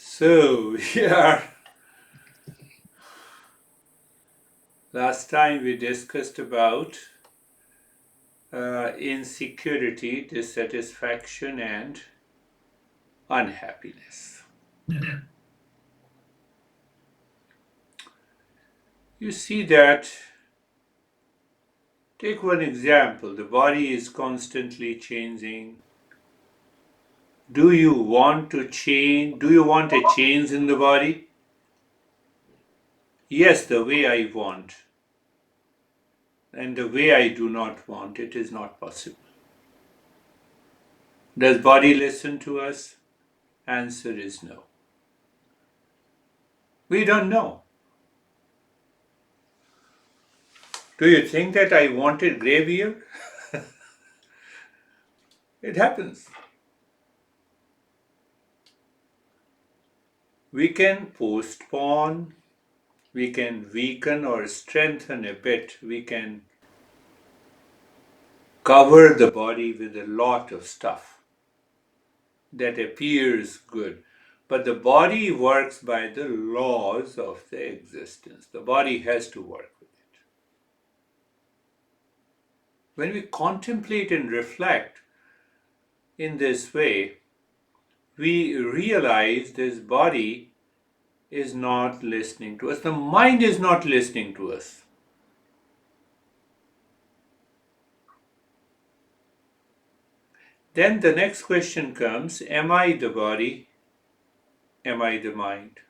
So, yeah, last time we discussed about insecurity, dissatisfaction, and unhappiness. Yeah. You see that, take one example, the body is constantly changing. Do you want to change? Do you want a change in the body? Yes, the way I want, and the way I do not want, it is not possible. Does body listen to us? Answer is no. We don't know. Do you think that I wanted gray beard? It happens. We can postpone, we can weaken or strengthen a bit, we can cover the body with a lot of stuff that appears good. But the body works by the laws of the existence. The body has to work with it. When we contemplate and reflect in this way, we realize this body is not listening to us. The mind is not listening to us. Then the next question comes, am I the body? Am I the mind?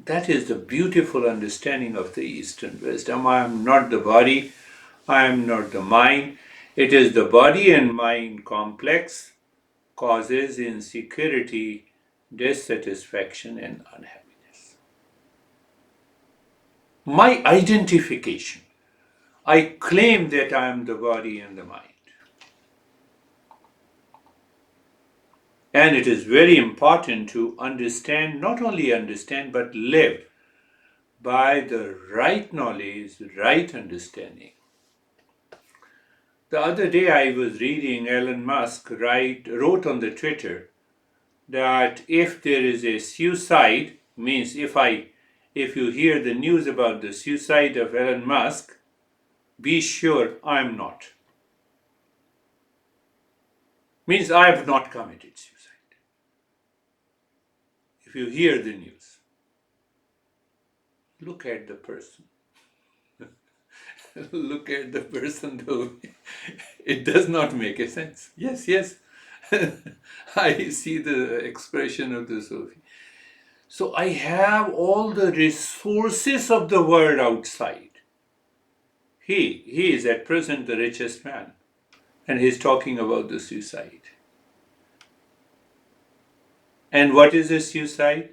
That is the beautiful understanding of the Eastern wisdom. I am not the body, I am not the mind. It is the body and mind complex causes insecurity, dissatisfaction, and unhappiness. My identification. I claim that I am the body and the mind. And it is very important to understand, not only understand, but live by the right knowledge, right understanding. The other day I was reading Elon Musk wrote on the Twitter that if there is a suicide, means if you hear the news about the suicide of Elon Musk, be sure I'm not. Means I have not committed suicide. If you hear the news, look at the person. Look at the person though. It does not make a sense. Yes, yes. I see the expression of the Sophie. So I have all the resources of the world outside. He is at present the richest man. And he's talking about the suicide. And what is a suicide?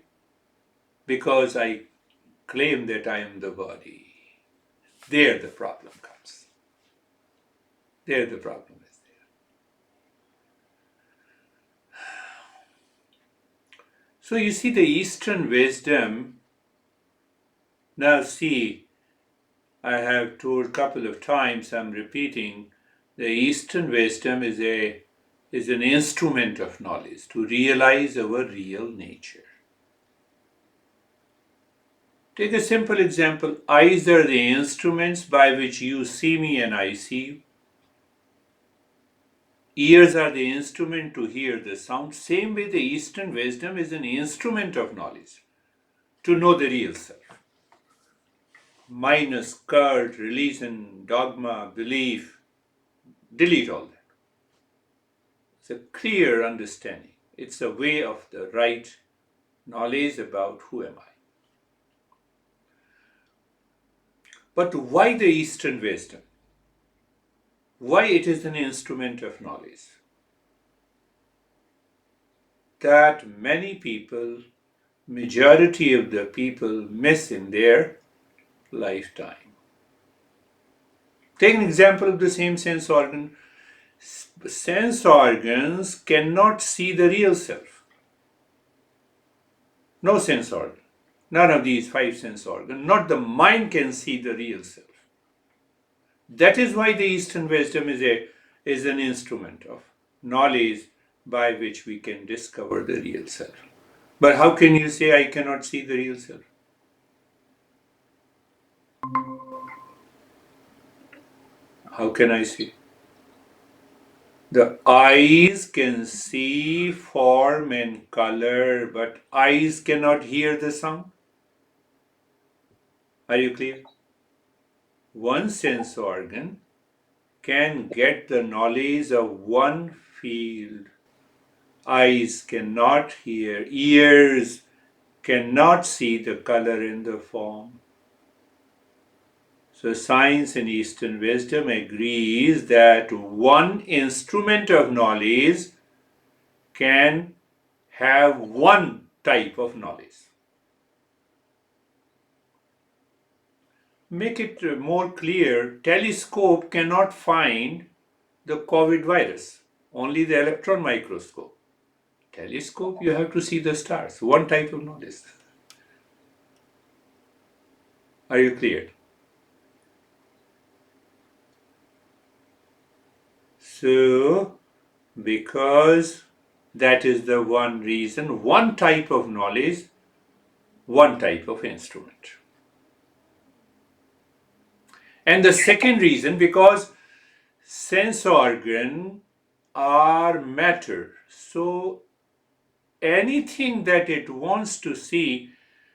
Because I claim that I am the body. There the problem comes. There the problem is there. So you see the Eastern wisdom. Now see, I have told a couple of times, I'm repeating, the Eastern wisdom is an instrument of knowledge to realize our real nature. Take a simple example. Eyes are the instruments by which you see me and I see you. Ears are the instrument to hear the sound. Same way, the Eastern wisdom is an instrument of knowledge to know the real self. Minus cult, religion, dogma, belief, delete all that. It's a clear understanding. It's a way of the right knowledge about who am I. But why the Eastern wisdom? Why it is an instrument of knowledge? That many people, majority of the people, miss in their lifetime. Take an example of the same sense organ. Sense organs cannot see the real self. No sense organ. None of these five sense organs. Not the mind can see the real self. That is why the Eastern wisdom is an instrument of knowledge by which we can discover the real self. But how can you say I cannot see the real self? How can I see? The eyes can see form and color, but eyes cannot hear the sound. Are you clear? One sense organ can get the knowledge of one field. Eyes cannot hear, ears cannot see the color and the form. So science and Eastern wisdom agrees that one instrument of knowledge can have one type of knowledge. Make it more clear, telescope cannot find the COVID virus, only the electron microscope. Telescope, you have to see the stars, one type of knowledge. Are you clear? So, because that is the one reason, one type of knowledge, one type of instrument. And the second reason, because sense organ are matter. So anything that it wants to see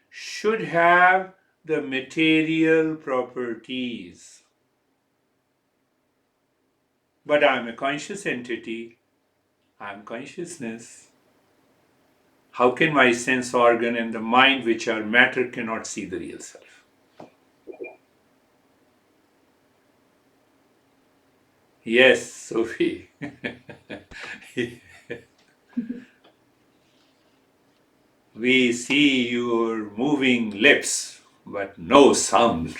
should have the material properties. But I'm a conscious entity. I'm consciousness. How can my sense organ and the mind, which are matter, cannot see the real self? Yes, Sophie. We see your moving lips, but no sound.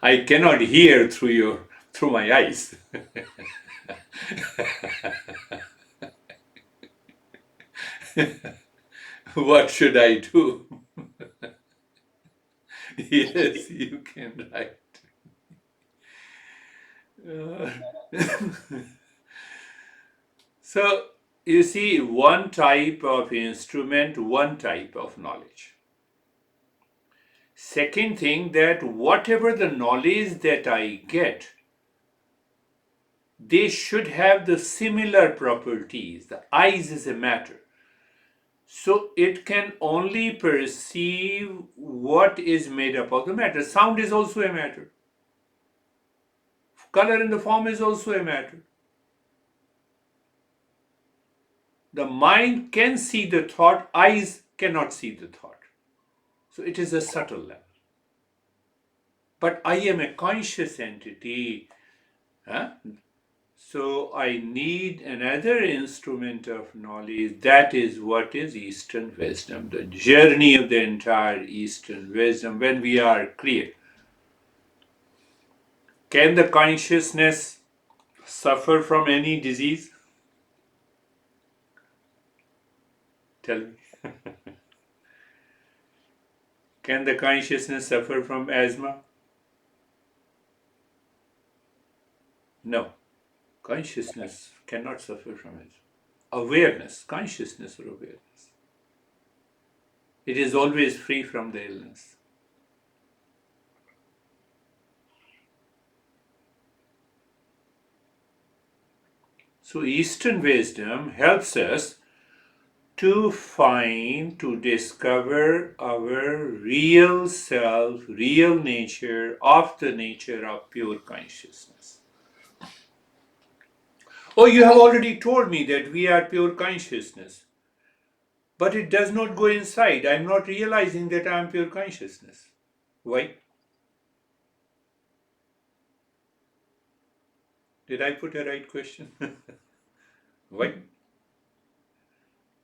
I cannot hear through my eyes. What should I do? Yes, you can write. So, you see, one type of instrument, one type of knowledge. Second thing, that whatever the knowledge that I get, they should have the similar properties. The eyes is a matter. So it can only perceive what is made up of the matter. Sound is also a matter. Color in the form is also a matter. The mind can see the thought, eyes cannot see the thought. So it is a subtle level. But I am a conscious entity. Huh? So I need another instrument of knowledge. That is what is Eastern wisdom, the journey of the entire Eastern wisdom. When we are clear, can the consciousness suffer from any disease? Tell me. Can the consciousness suffer from asthma? No. Consciousness cannot suffer from it. Awareness, consciousness or awareness. It is always free from the illness. So Eastern wisdom helps us to find, to discover our real self, real nature of the nature of pure consciousness. Oh, you have already told me that we are pure consciousness. But it does not go inside. I'm not realizing that I'm pure consciousness. Why? Did I put a right question? Why?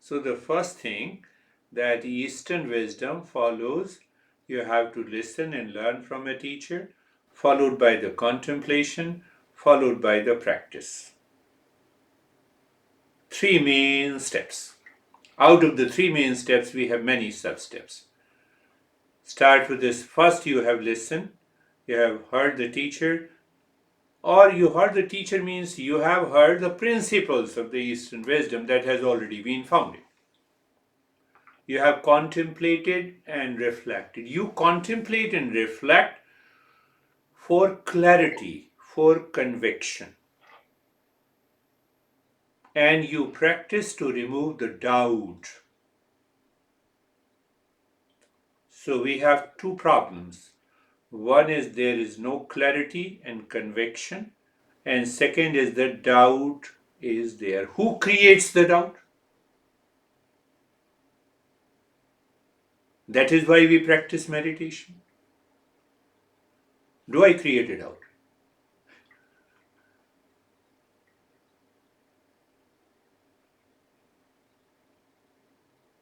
So the first thing that Eastern wisdom follows, you have to listen and learn from a teacher, followed by the contemplation, followed by the practice. Three main steps. Out of the three main steps, we have many sub-steps. Start with this. First, you have listened. You have heard the teacher. or you heard the teacher means you have heard the principles of the Eastern wisdom that has already been founded. You have contemplated and reflected. You contemplate and reflect for clarity, for conviction. And you practice to remove the doubt. So we have two problems. One is there is no clarity and conviction. And second is the doubt is there. Who creates the doubt? That is why we practice meditation. Do I create a doubt?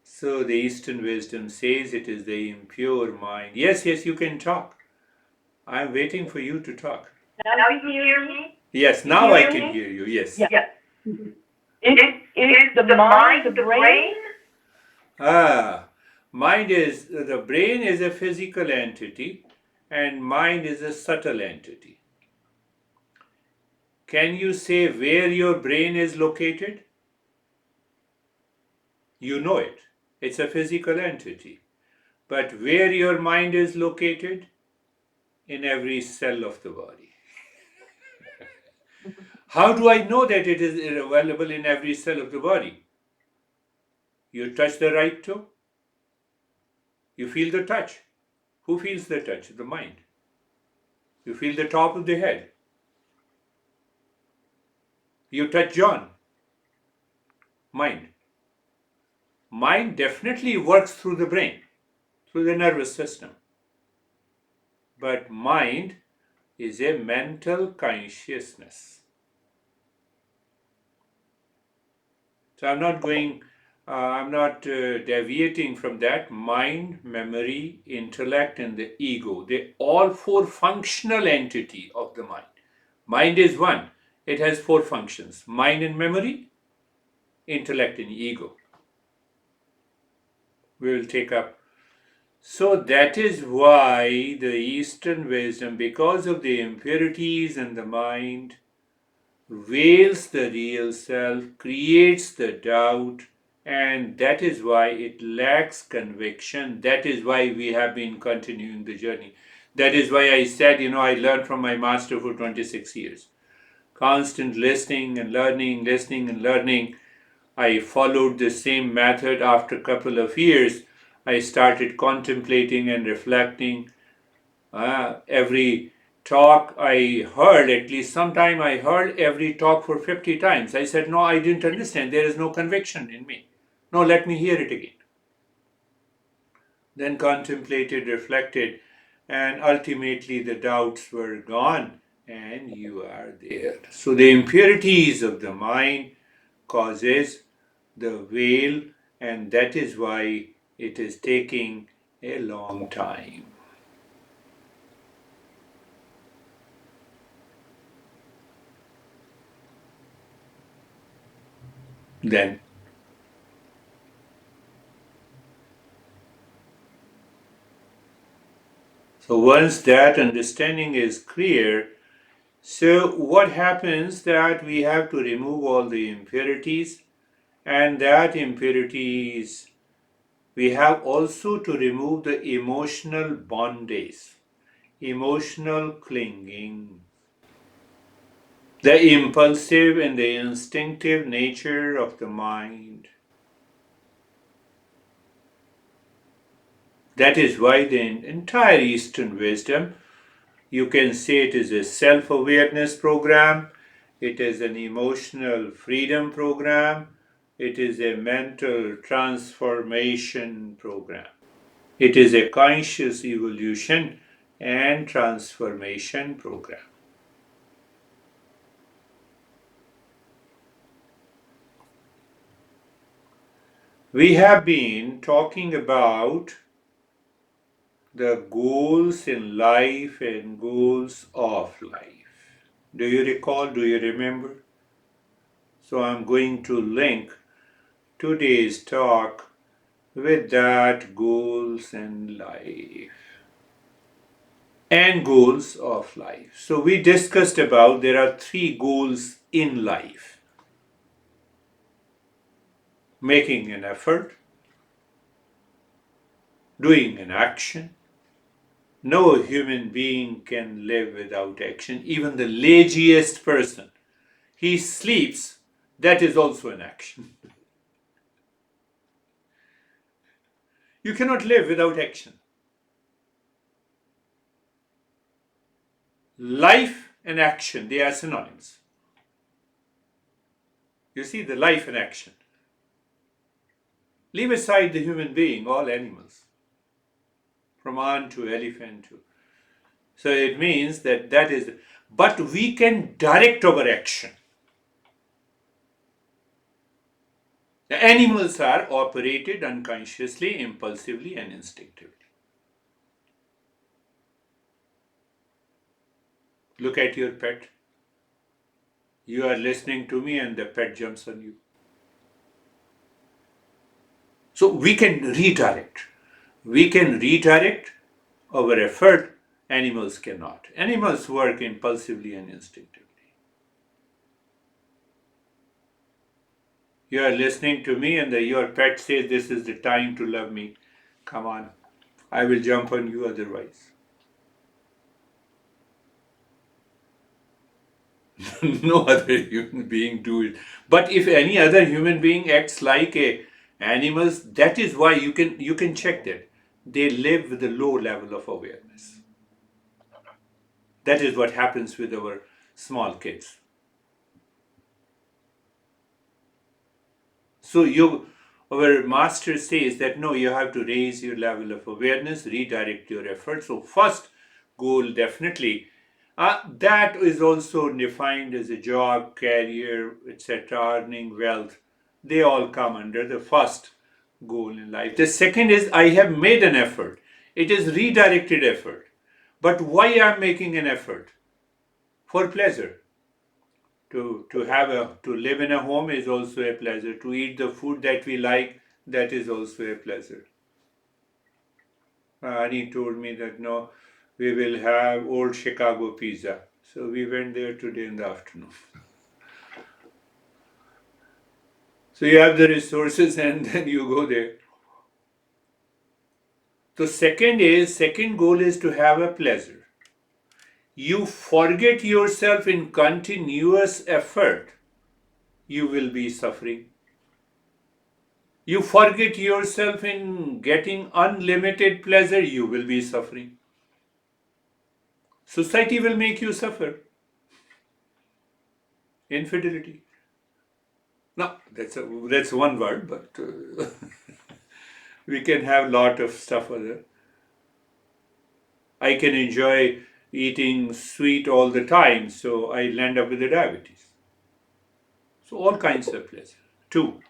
So the Eastern wisdom says it is the impure mind. Yes, you can talk. I'm waiting for you to talk. Now you can hear me? Yes, now I can hear you. Yes. Yeah. Is the mind the brain? The brain is a physical entity and mind is a subtle entity. Can you say where your brain is located? You know it. It's a physical entity. But where your mind is located? In every cell of the body. How do I know that it is available in every cell of the body? You touch the right toe. You feel the touch. Who feels the touch? The mind. You feel the top of the head. You touch John. Mind. Mind definitely works through the brain, through the nervous system. But mind is a mental consciousness. So I'm not deviating from that. Mind, memory, intellect, and the ego. They all four functional entity of the mind. Mind is one. It has four functions. Mind and memory, intellect and ego. We will take up. So that is why the Eastern wisdom, because of the impurities in the mind, veils the real self, creates the doubt, and that is why it lacks conviction. That is why we have been continuing the journey. That is why I said, I learned from my master for 26 years. Constant listening and learning, listening and learning. I followed the same method. After a couple of years. I started contemplating and reflecting. Every talk I heard, at least sometime I heard every talk for 50 times. I said, no, I didn't understand. There is no conviction in me. No, let me hear it again. Then contemplated, reflected, and ultimately the doubts were gone and you are there. So the impurities of the mind causes the veil, and that is why it is taking a long time. Then so once that understanding is clear, so what happens that we have to remove all the impurities, and that impurities we have also to remove the emotional bondage, emotional clinging, the impulsive and the instinctive nature of the mind. That is why the entire Eastern wisdom, you can say it is a self-awareness program, it is an emotional freedom program, it is a mental transformation program. It is a conscious evolution and transformation program. We have been talking about the goals in life and goals of life. Do you recall? Do you remember? So I'm going to link today's talk with that goals in life. and goals of life. So we discussed about there are three goals in life: making an effort, doing an action. No human being can live without action. Even the laziest person, he sleeps, that is also an action. You cannot live without action. Life and action, they are synonyms. You see, the life and action. Leave aside the human being, all animals, from ant to elephant to. So it means that is, but we can direct our action. The animals are operated unconsciously, impulsively, and instinctively. Look at your pet. You are listening to me and the pet jumps on you. So we can redirect. We can redirect our effort. Animals cannot. Animals work impulsively and instinctively. You are listening to me and your pet says this is the time to love me. Come on, I will jump on you otherwise. No other human being do it. But if any other human being acts like a animals, that is why you can check that. They live with a low level of awareness. That is what happens with our small kids. So our master says that no, you have to raise your level of awareness, redirect your efforts. So first goal definitely, that is also defined as a job, career, etc., earning wealth. They all come under the first goal in life. The second is I have made an effort. It is redirected effort. But why I'm making an effort? For pleasure. To live in a home is also a pleasure. To eat the food that we like, that is also a pleasure. Annie told me that no, we will have old Chicago pizza. So we went there today in the afternoon. So you have the resources and then you go there. So second goal is to have a pleasure. You forget yourself in continuous effort, you will be suffering. You forget yourself in getting unlimited pleasure, you will be suffering. Society will make you suffer. Infidelity. Now, that's one word, but we can have lot of stuff other. I can enjoy eating sweet all the time, so I land up with the diabetes. So all kinds of pleasure. Two.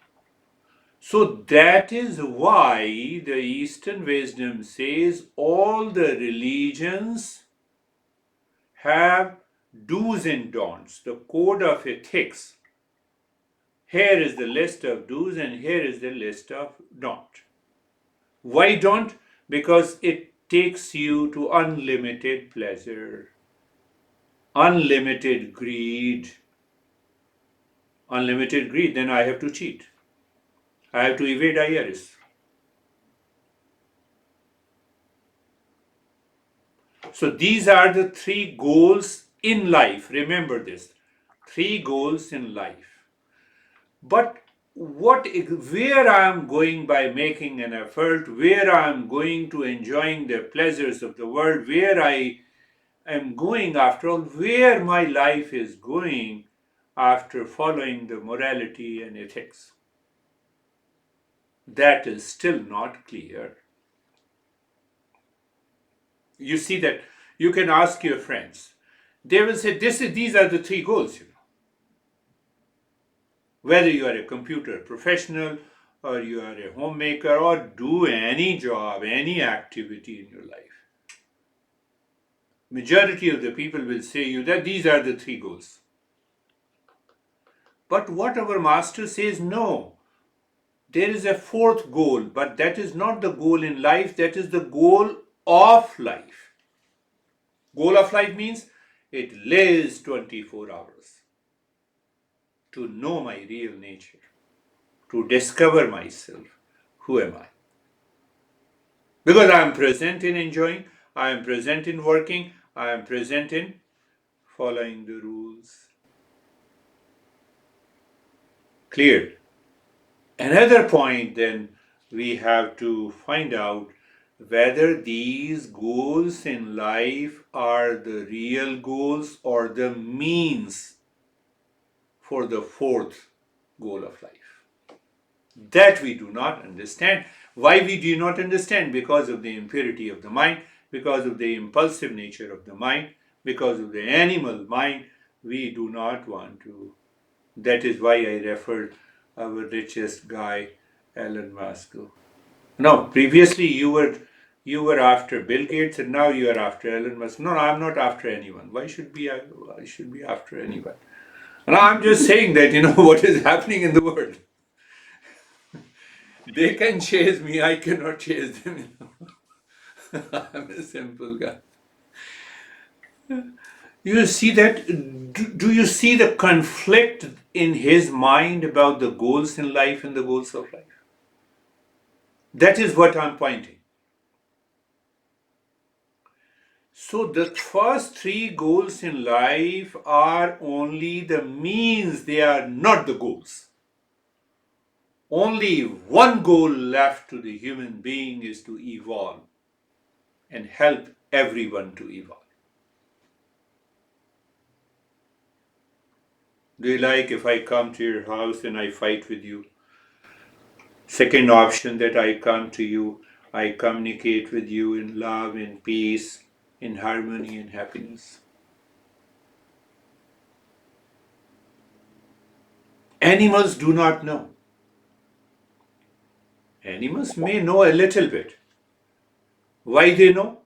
So that is why the Eastern wisdom says all the religions have do's and don'ts, the code of ethics. Here is the list of do's and here is the list of don't. Why don't? Because it takes you to unlimited pleasure, unlimited greed. Unlimited greed, then I have to cheat. I have to evade IRS. So these are the three goals in life. Remember this. Three goals in life. But where I am going by making an effort, where I am going to enjoying the pleasures of the world, where I am going after all, where my life is going after following the morality and ethics. That is still not clear. You see that you can ask your friends. They will say, these are the three goals, Whether you are a computer professional or you are a homemaker or do any job, any activity in your life. Majority of the people will say you that these are the three goals. But what our master says, no. There is a fourth goal, but that is not the goal in life, that is the goal of life. Goal of life means it lives 24 hours. To know my real nature, to discover myself. Who am I? Because I am present in enjoying, I am present in working, I am present in following the rules. Clear. Another point then, we have to find out whether these goals in life are the real goals or the means for the fourth goal of life. That we do not understand. Why we do not understand? Because of the impurity of the mind, because of the impulsive nature of the mind, because of the animal mind, we do not want to. That is why I referred our richest guy, Elon Musk. No, previously you were after Bill Gates, and now you are after Elon Musk. No, I'm not after anyone. Why should be I should be after anyone? And I'm just saying that what is happening in the world. They can chase me, I cannot chase them. I'm a simple guy. You see that? Do you see the conflict in his mind about the goals in life and the goals of life? That is what I'm pointing. So the first three goals in life are only the means, they are not the goals. Only one goal left to the human being is to evolve and help everyone to evolve. Do you like if I come to your house and I fight with you? Second option, that I come to you, I communicate with you in love, in peace, in harmony and happiness. Animals do not know. Animals may know a little bit. Why they know?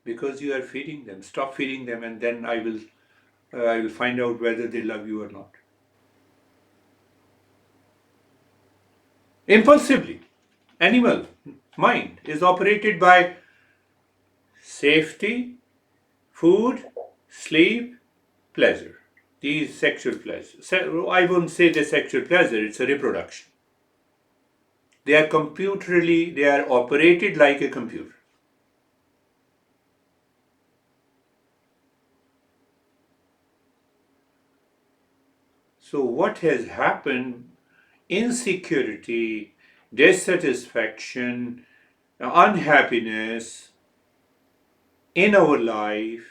Because you are feeding them. Stop feeding them, and then I will find out whether they love you or not. Impulsively, animal mind is operated by safety, food, sleep, pleasure. These sexual pleasure. I won't say the sexual pleasure, it's a reproduction. They are they are operated like a computer. So what has happened? Insecurity, dissatisfaction, unhappiness in our life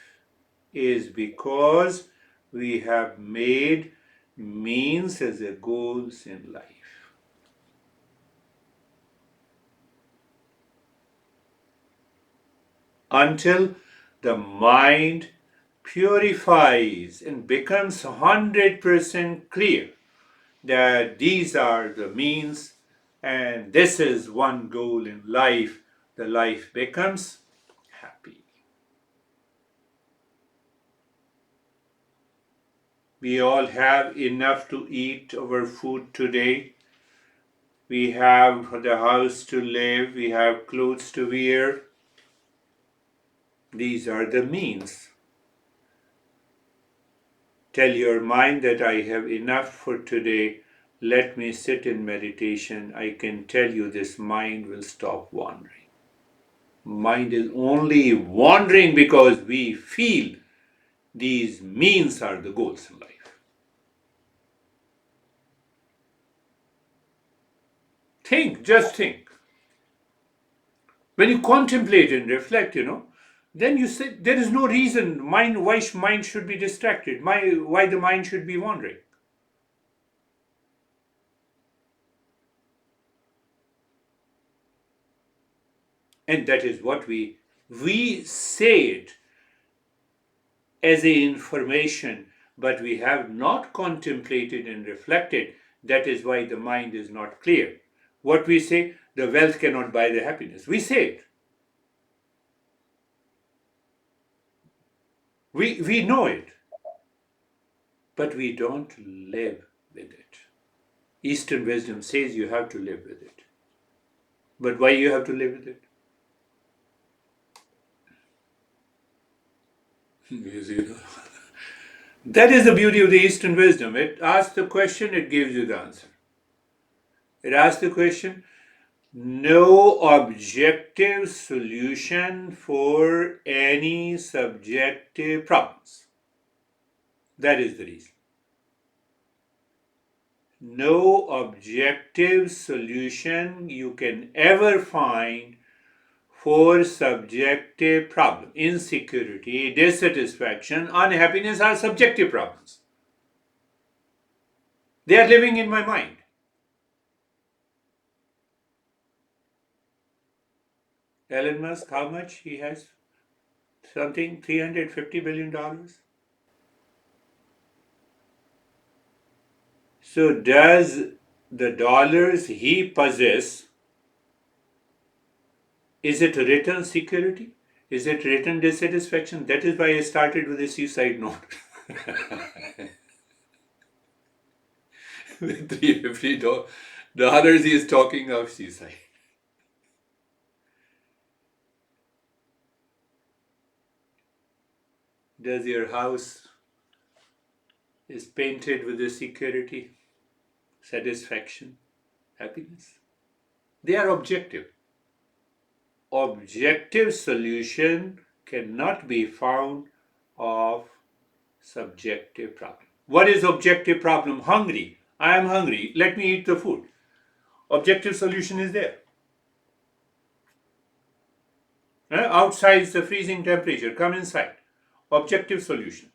is because we have made means as a goals in life. Until the mind purifies and becomes 100% clear that these are the means and this is one goal in life, the life becomes happy. We all have enough to eat our food today. We have the house to live, we have clothes to wear. These are the means. Tell your mind that I have enough for today. Let me sit in meditation. I can tell you this mind will stop wandering. Mind is only wandering because we feel these means are the goals in life. Think, just think. When you contemplate and reflect, then you say there is no reason why mind should be distracted, why the mind should be wandering. And that is what we say it as a information, but we have not contemplated and reflected. That is why the mind is not clear. What we say, the wealth cannot buy the happiness. We say it. We know it, but we don't live with it. Eastern wisdom says you have to live with it. But why you have to live with it? You see, that is the beauty of the Eastern wisdom. It asks the question, it gives you the answer. It asks the question, no objective solution for any subjective problems. That is the reason. No objective solution you can ever find for subjective problem. Insecurity, dissatisfaction, unhappiness are subjective problems. They are living in my mind. Elon Musk, how much he has? Something $350 billion. So does the dollars he possesses, is it written security? Is it written dissatisfaction? That is why I started with a suicide note. With $350 he is talking of suicide. Does your house is painted with the security, satisfaction, happiness? They are objective. Objective solution cannot be found of subjective problem. What is objective problem? Hungry. I am hungry. Let me eat the food. Objective solution is there. Outside is the freezing temperature. Come inside. Objective solution.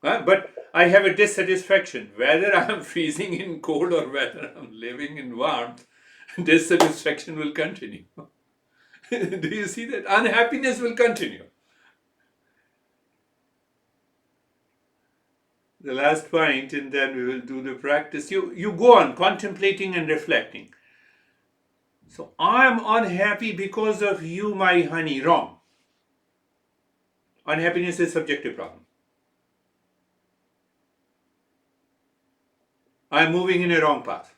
But I have a dissatisfaction. Whether I am freezing in cold or whether I am living in warmth, dissatisfaction will continue. Do you see that? Unhappiness will continue. The last point, and then we will do the practice. You go on contemplating and reflecting. So I am unhappy because of you, my honey. Wrong. Unhappiness is a subjective problem. I am moving in a wrong path.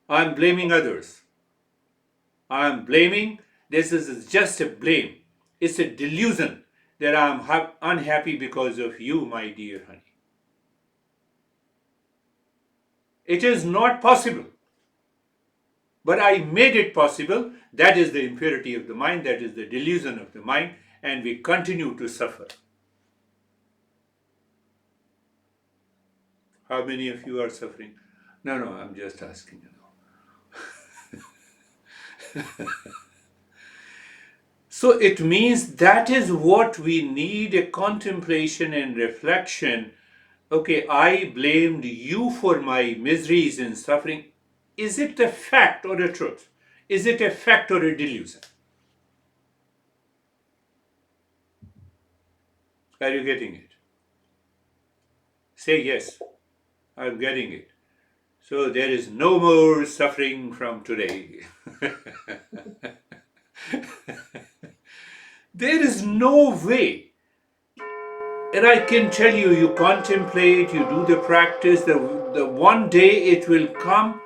I am blaming others. I am blaming. This is just a blame. It's a delusion that I am unhappy because of you, my dear honey. It is not possible. But I made it possible. That is the impurity of the mind. That is the delusion of the mind. And we continue to suffer. How many of you are suffering? No, I'm just asking you. So it means that is what we need, a contemplation and reflection. Okay, I blamed you for my miseries and suffering. Is it a fact or a truth? Is it a fact or a delusion? Are you getting it? Say yes, I'm getting it. So there is no more suffering from today. There is no way. And I can tell you, you contemplate, you do the practice, the one day it will come,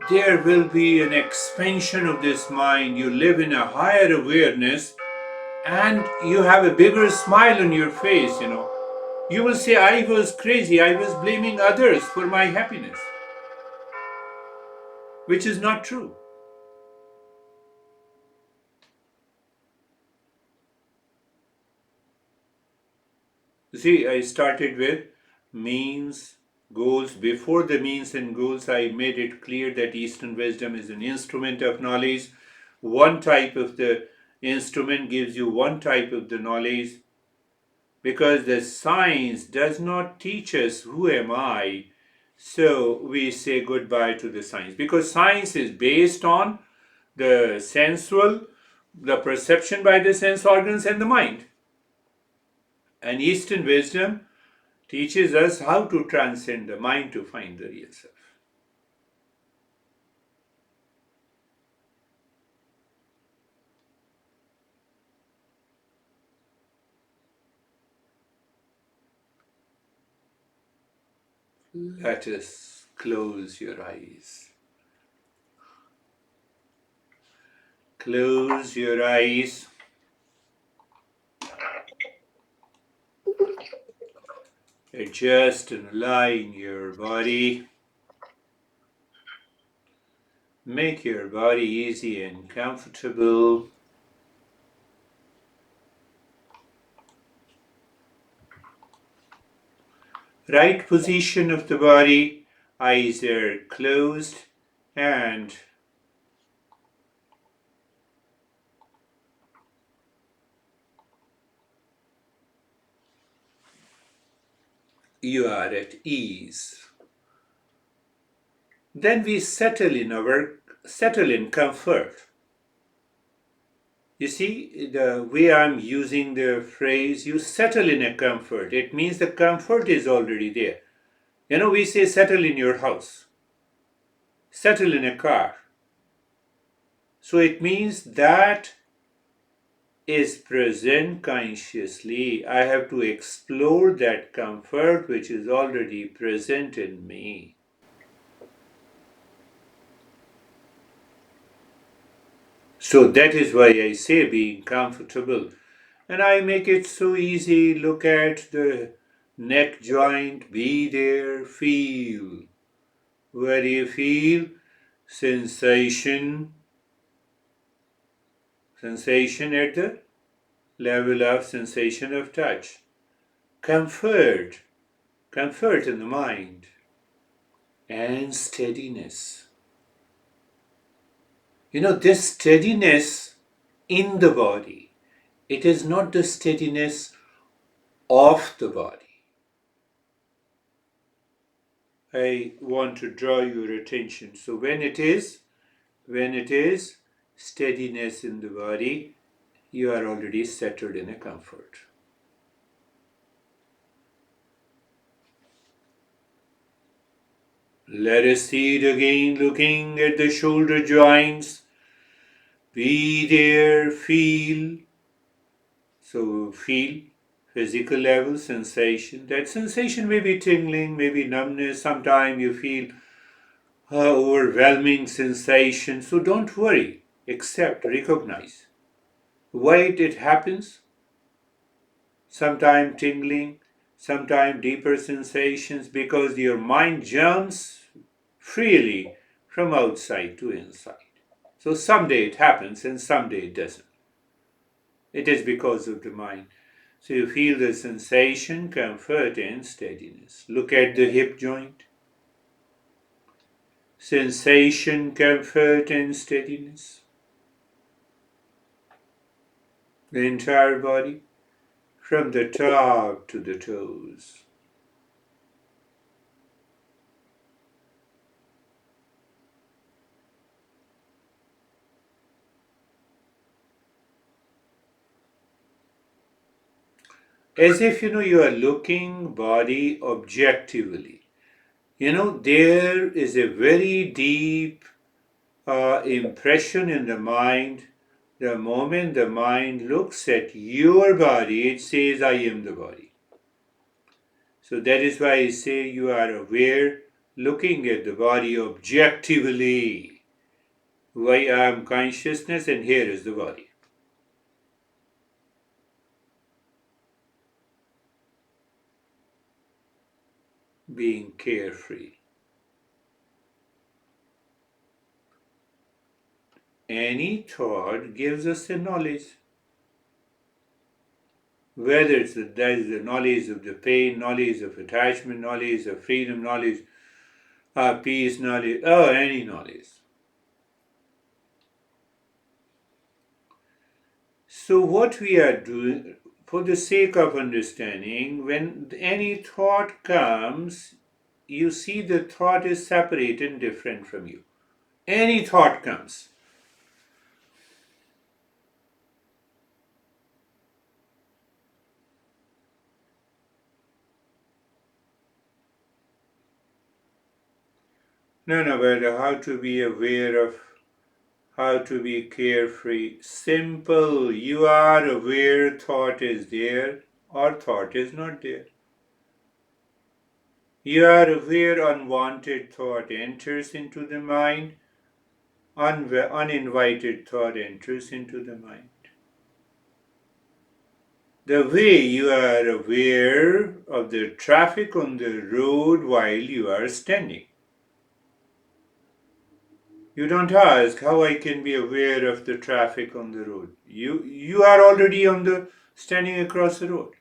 there will be an expansion of this mind. You live in a higher awareness and you have a bigger smile on your face, You will say, I was crazy, I was blaming others for my happiness, which is not true. See, I started with means, goals. Before the means and goals, I made it clear that Eastern wisdom is an instrument of knowledge. One type of the instrument gives you one type of the knowledge, because the science does not teach us who am I. So we say goodbye to the science, because science is based on the sensual, the perception by the sense organs and the mind. And Eastern wisdom teaches us how to transcend the mind to find the real self. Let us close your eyes. Close your eyes. Adjust and align your body. Make your body easy and comfortable. Right position of the body, eyes are closed and you are at ease. Then we settle in comfort. You see, the way I'm using the phrase, you settle in a comfort. It means the comfort is already there. We say settle in your house, settle in a car. So it means that is present consciously. I have to explore that comfort which is already present in me. So that is why I say being comfortable. And I make it so easy. Look at the neck joint, be there, feel. Where do you feel? Sensation at the level of sensation of touch. Comfort in the mind. And steadiness. This steadiness in the body, it is not the steadiness of the body. I want to draw your attention. So when it is steadiness in the body, you are already settled in a comfort. Let us see it again, looking at the shoulder joints. Be there, feel. So feel physical level sensation. That sensation may be tingling, maybe numbness. Sometimes you feel overwhelming sensation. So don't worry, accept, recognize. Why it happens? Sometimes tingling, sometimes deeper sensations, because your mind jumps freely from outside to inside. So someday it happens and someday it doesn't. It is because of the mind. So you feel the sensation, comfort, and steadiness. Look at the hip joint. Sensation, comfort, and steadiness. The entire body, from the top to the toes. As if you are looking body objectively. There is a very deep impression in the mind. The moment the mind looks at your body, it says, I am the body. So that is why I say you are aware, looking at the body objectively. Why I am consciousness and here is the body. Being carefree. Any thought gives us a knowledge. Whether that is the knowledge of the pain, knowledge of attachment, knowledge of freedom, knowledge of peace, knowledge, any knowledge. So what we are doing, for the sake of understanding, when any thought comes, you see the thought is separate and different from you. Any thought comes. No, but how to be aware of, how to be carefree. Simple. You are aware thought is there or thought is not there. You are aware unwanted thought enters into the mind, uninvited thought enters into the mind. the way you are aware of the traffic on the road while you are standing. You don't ask how I can be aware of the traffic on the road. You are already on the standing across the road.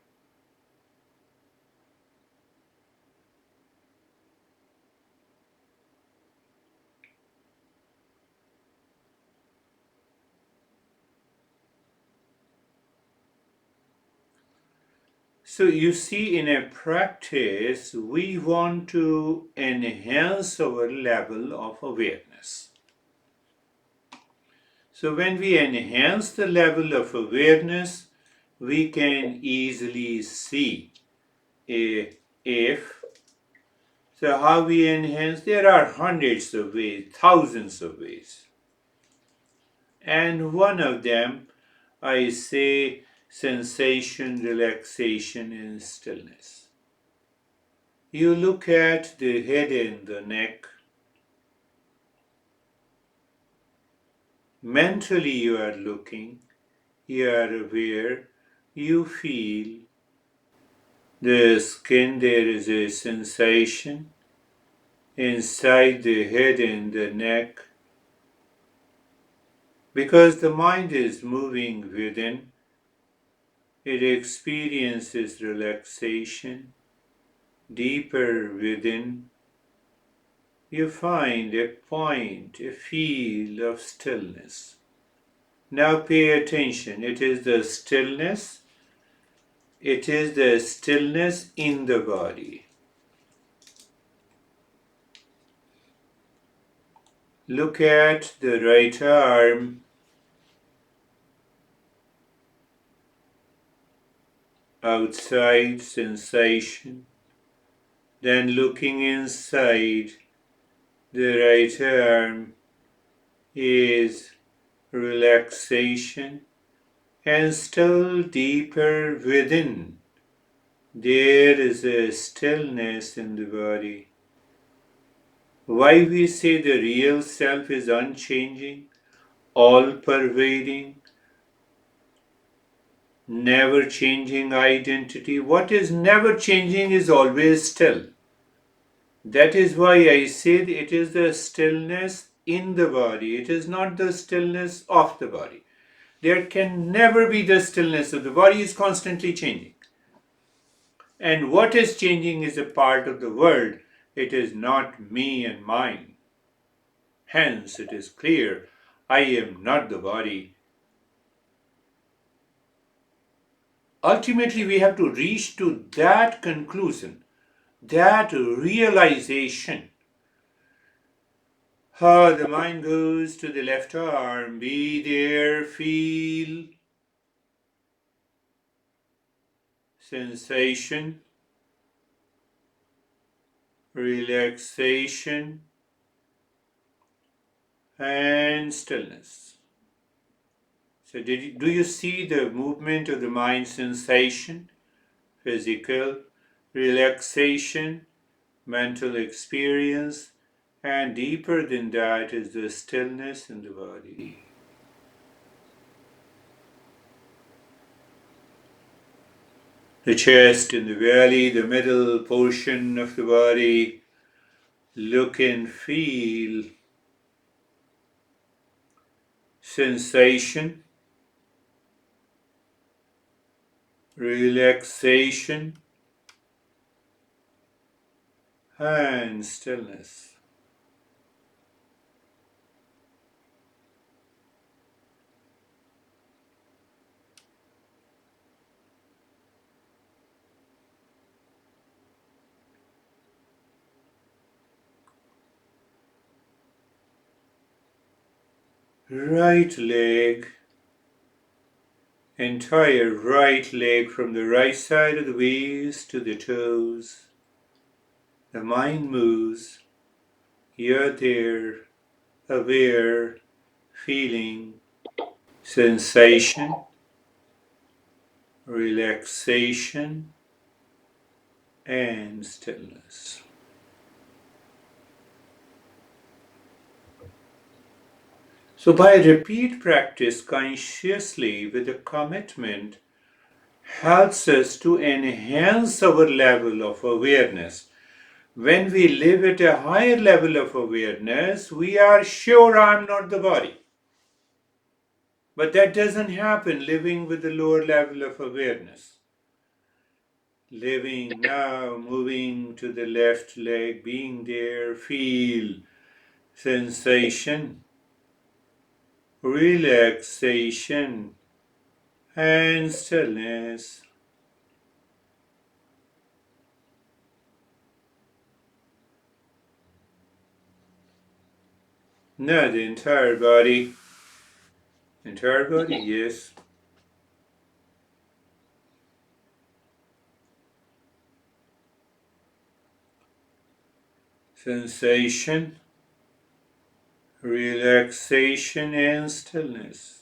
So you see, in a practice, we want to enhance our level of awareness. So when we enhance the level of awareness, we can easily see if. So how we enhance? There are hundreds of ways, thousands of ways. And one of them, I say, sensation, relaxation, and stillness. You look at the head and the neck. Mentally you are looking, you are aware, you feel the skin, there is a sensation inside the head and the neck. Because the mind is moving within, it experiences relaxation. Deeper within, you find a point, a feel of stillness. Now pay attention. It is the stillness in the body. Look at the right arm, outside sensation. Then looking inside the right arm is relaxation, and still deeper within there is a stillness in the body. Why we say the real self is unchanging, all-pervading, never-changing identity. What is never changing is always still. That is why I said it is the stillness in the body. It is not the stillness of the body. There can never be the stillness of the body. Is constantly changing. And what is changing is a part of the world. It is not me and mine. Hence, it is clear, I am not the body. Ultimately, we have to reach to that conclusion, that realization. How the mind goes to the left arm, be there, feel sensation, relaxation, and stillness. So do you see the movement of the mind sensation, physical, relaxation, mental experience, and deeper than that is the stillness in the body. The chest and the belly, the middle portion of the body, look and feel sensation, relaxation, and stillness. Right leg, entire right leg from the right side of the waist to the toes. The mind moves. You're there, aware, feeling, sensation, relaxation, and stillness. So by repeat practice consciously with a commitment, helps us to enhance our level of awareness. When we live at a higher level of awareness, we are sure I'm not the body. But that doesn't happen living with a lower level of awareness. Living now, moving to the left leg, being there, feel sensation, relaxation, and stillness. Now the entire body. Entire body, yes. Sensation, relaxation, and stillness.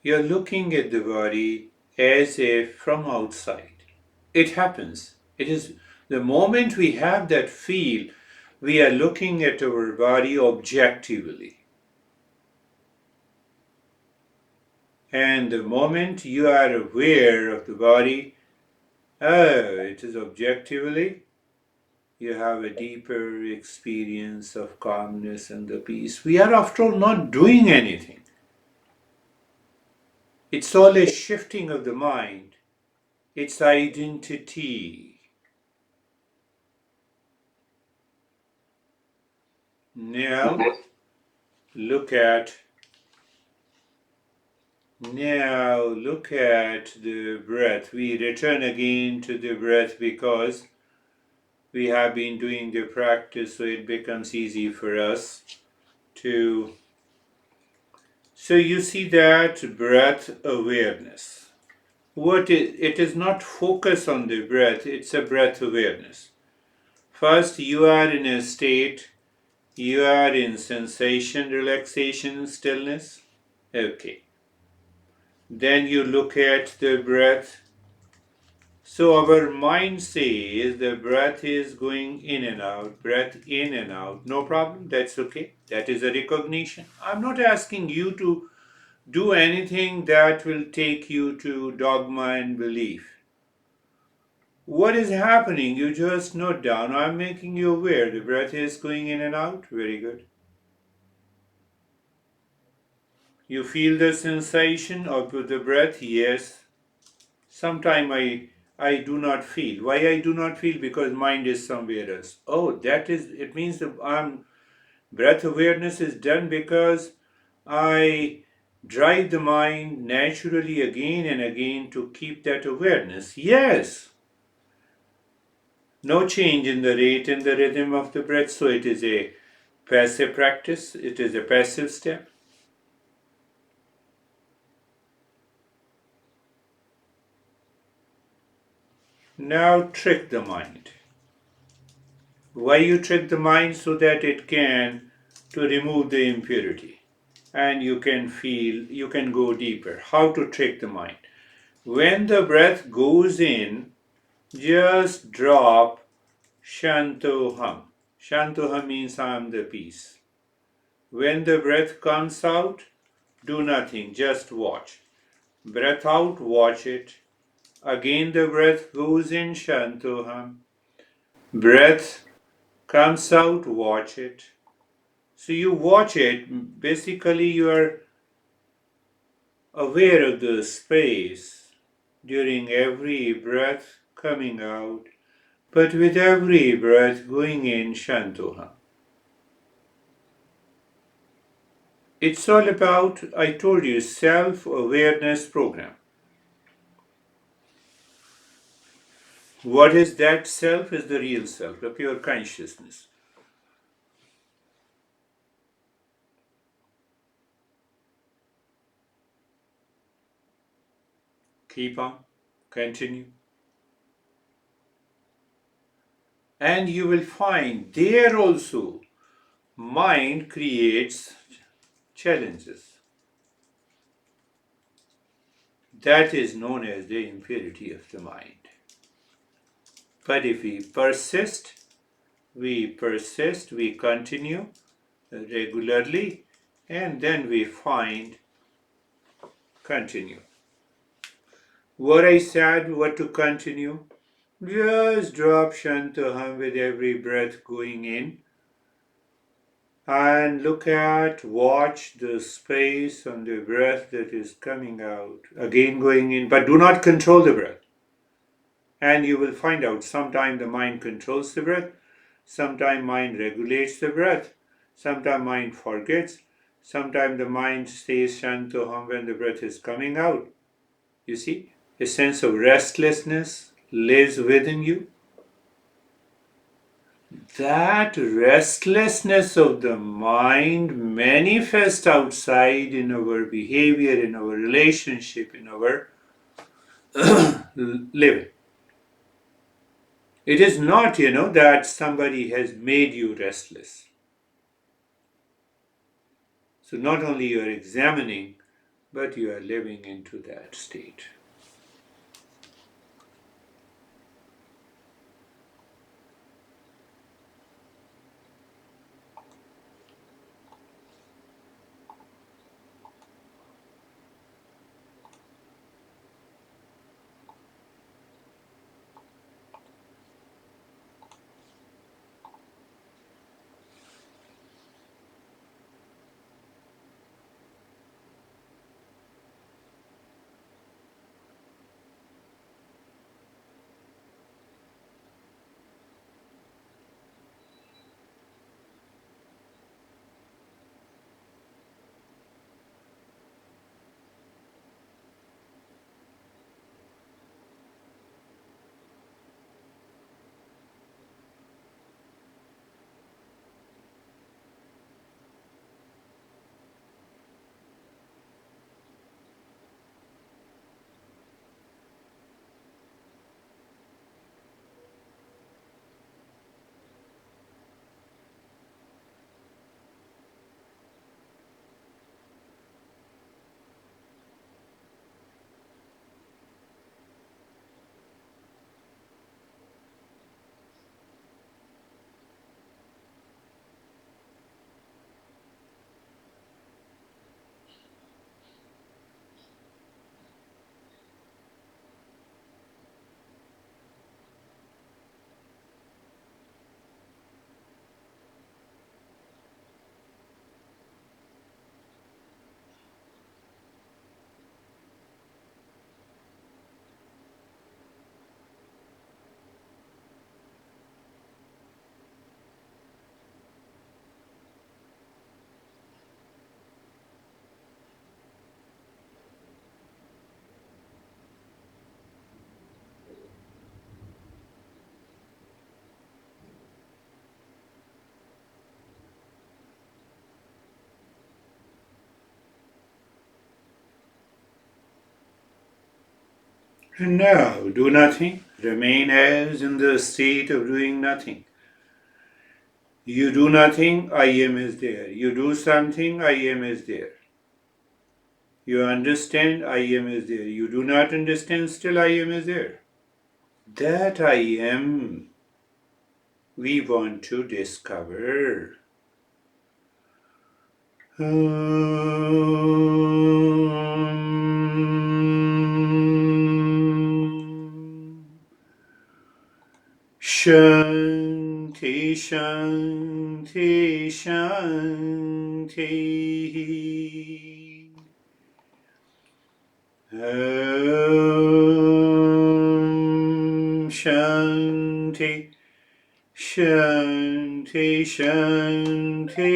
You're looking at the body as if from outside. It happens. It is the moment we have that feel, we are looking at our body objectively. And the moment you are aware of the body, it is objectively, you have a deeper experience of calmness and the peace. We are, after all, not doing anything. It's all a shifting of the mind, its identity. Now, look at the breath. We return again to the breath because we have been doing the practice, so it becomes easy for us to. So you see that breath awareness. It is not focus on the breath, it's a breath awareness. First, you are in a state, you are in sensation, relaxation, stillness. Okay. Then you look at the breath. So our mind says the breath is going in and out, breath in and out. No problem, that's okay. That is a recognition. I'm not asking you to do anything that will take you to dogma and belief. What is happening? You just note down. I'm making you aware. The breath is going in and out. Very good. You feel the sensation of the breath? Yes. Sometime I do not feel. Why I do not feel? Because mind is somewhere else. Oh, it means that breath awareness is done because I drive the mind naturally again and again to keep that awareness. Yes. No change in the rate and the rhythm of the breath, so it is a passive practice, it is a passive step. Now trick the mind. Why you trick the mind? So that it can to remove the impurity and you can feel, you can go deeper. How to trick the mind? When the breath goes in, just drop Shantoham. Shantoham means I am the peace. When the breath comes out, do nothing, just watch. Breath out, watch it. Again the breath goes in, Shantoham. Breath comes out, watch it. So you watch it, basically you are aware of the space during every breath coming out, but with every breath going in, Shantoham. It's all about, I told you, self-awareness program. What is that self? Is the real self, the pure consciousness. Keep on, continue. And you will find there also mind creates challenges. That is known as the impurity of the mind. But if we persist, we continue regularly, and then we find continue. What I said, what to continue? Just drop Shantaham with every breath going in and watch the space on the breath that is coming out. Again going in, but do not control the breath. And you will find out sometime the mind controls the breath, sometime mind regulates the breath, sometime mind forgets, sometime the mind stays Shantaham when the breath is coming out. You see, a sense of restlessness lives within you. That restlessness of the mind manifests outside in our behavior, in our relationship, in our living. It is not, that somebody has made you restless. So not only you are examining, but you are living into that state. And now, do nothing. Remain as in the state of doing nothing. You do nothing, I am is there. You do something, I am is there. You understand, I am is there. You do not understand, still I am is there. That I am, we want to discover. Shanti, Shanti, Shanti. Shanti, Shanti, Shanti.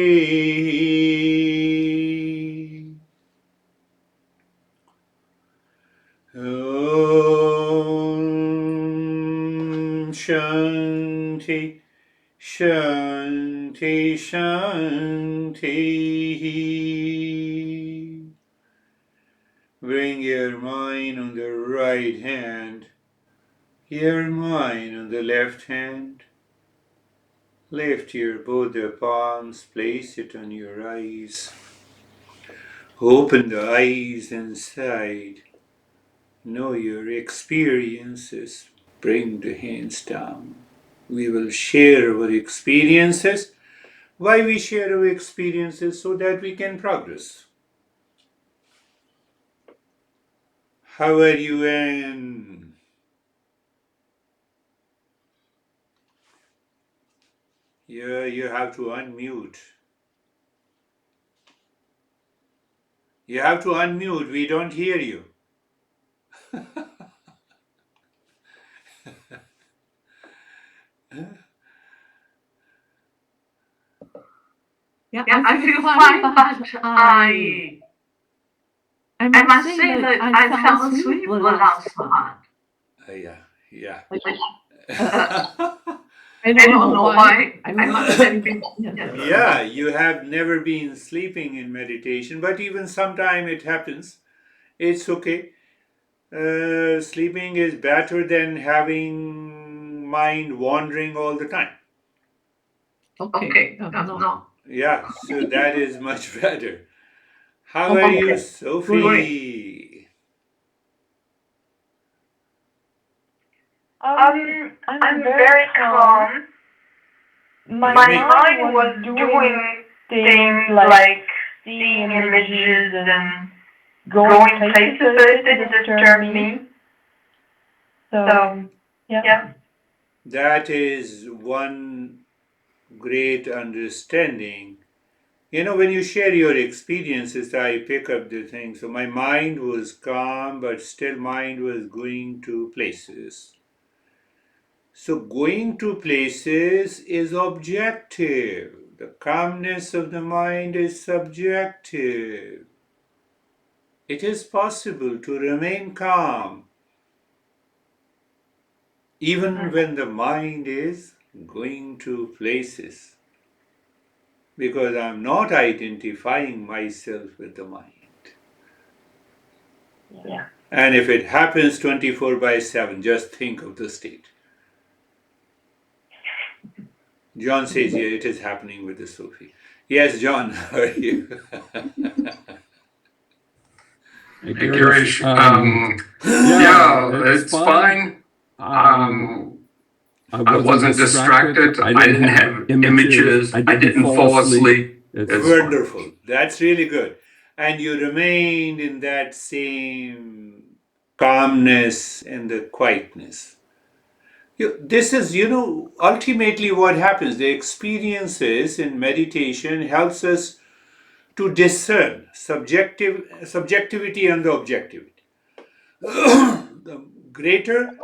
Shanti, Shanti, Shanti. Bring your mind on the right hand, your mind on the left hand. Lift your both the palms, place it on your eyes. Open the eyes inside. Know your experiences. Bring the hands down. We will share our experiences. Why we share our experiences? So that we can progress. How are you in? You have to unmute. You have to unmute. We don't hear you. Yeah, I feel fine, but I must say that I fell asleep the last part. Yeah, yeah. I don't know why. I must have been. Yeah, you have never been sleeping in meditation, but even sometime it happens. It's okay. Sleeping is better than having mind wandering all the time. Okay. No. Yeah, so that is much better. How are you, Okay. Sophie? I'm very calm. My mind was doing things like seeing images and going places, but it didn't disturb me. So, yeah. That is one great understanding. When you share your experiences, I pick up the thing. So my mind was calm, but still mind was going to places. So going to places is objective. The calmness of the mind is subjective. It is possible to remain calm even when the mind is going to places, because I'm not identifying myself with the mind. Yeah. And if it happens 24/7, just think of the state. John says, yeah, it is happening with the Sufi. Yes, John, how are you? Hey, Girish, yeah, it's fine. I wasn't distracted. I didn't have images. I didn't fall asleep. It's Wonderful. That's really good. And you remained in that same calmness and the quietness. This is, ultimately what happens. The experiences in meditation helps us to discern subjectivity and the objectivity. The greater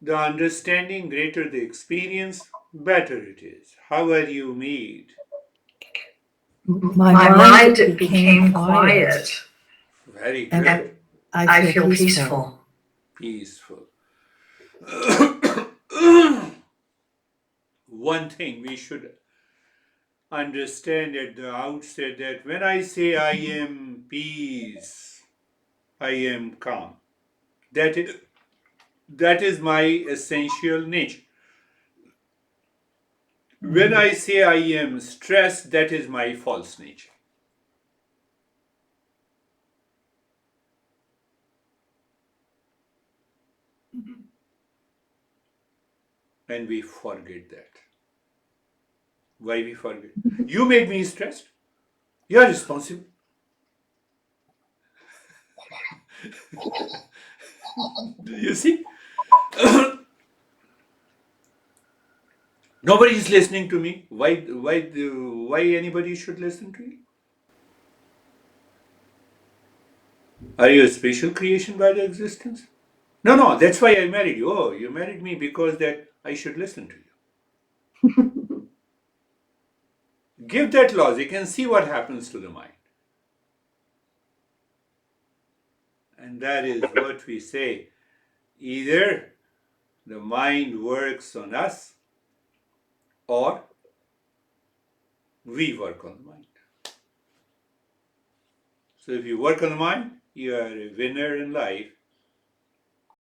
the understanding, greater the experience, better it is. How are you made? My mind became quiet, Very and good. I feel peaceful. Peaceful. One thing we should understand at the outset, that when I say I am peace, I am calm. That is my essential nature. When I say I am stressed, that is my false nature. And we forget that. Why we forget? You made me stressed. You are responsible. You see? Nobody is listening to me. Why anybody should listen to you? Are you a special creation by the existence? No, no, that's why I married you. Oh, you married me because that I should listen to you. Give that logic and see what happens to the mind. And that is what we say. Either the mind works on us or we work on the mind. So if you work on the mind, you are a winner in life.